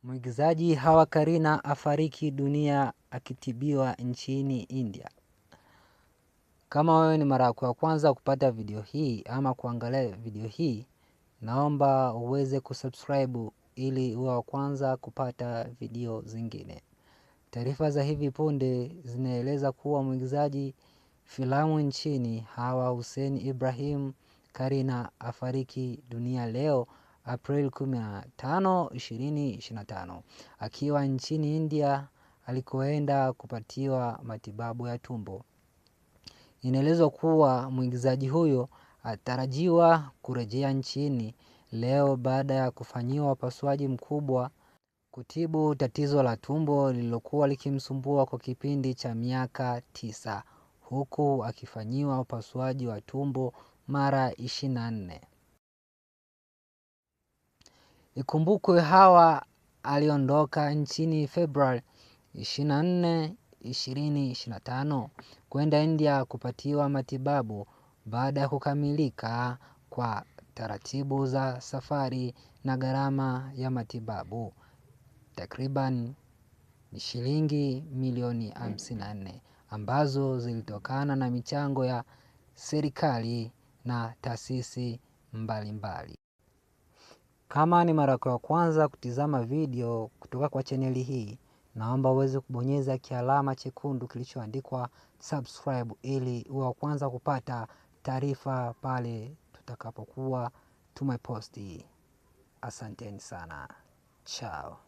Mwigizaji Hawa Karina afariki dunia akitibiwa nchini India. Kama wewe ni mara yako ya kwanza kupata video hii ama kuangalia video hii, naomba uweze kusubscribe ili uwe wa kwanza kupata video zingine. Taarifa za hivi punde zinaeleza kuwa mwigizaji filamu nchini Hawa Hussein Ibrahim Karina afariki dunia leo April 15, 2025 akiwa nchini India alikoenda kupatiwa matibabu ya tumbo. Inaelezwa kuwa mwigizaji huyo atarajiwa kurejea nchini leo baada ya kufanyiwa upasuaji mkubwa kutibu tatizo la tumbo lililokuwa likimsumbua kwa kipindi cha miaka 9, huku akifanyiwa upasuaji wa tumbo mara 24. Ikumbukwe Hawa aliondoka nchini Februari 24, 2025 kwenda India kupatiwa matibabu baada ya kukamilika kwa taratibu za safari na gharama ya matibabu takriban shilingi milioni 54 ambazo zilitokana na michango ya serikali na taasisi mbalimbali. Kama ni mara yako ya kwanza kutizama video kutoka kwa chaneli hii, naomba uweze kubonyeza kialama chekundu kilichoandikwa subscribe ili uwe wa kwanza kupata taarifa pale tutakapokuwa tumeposti. Asanteni sana. Chao.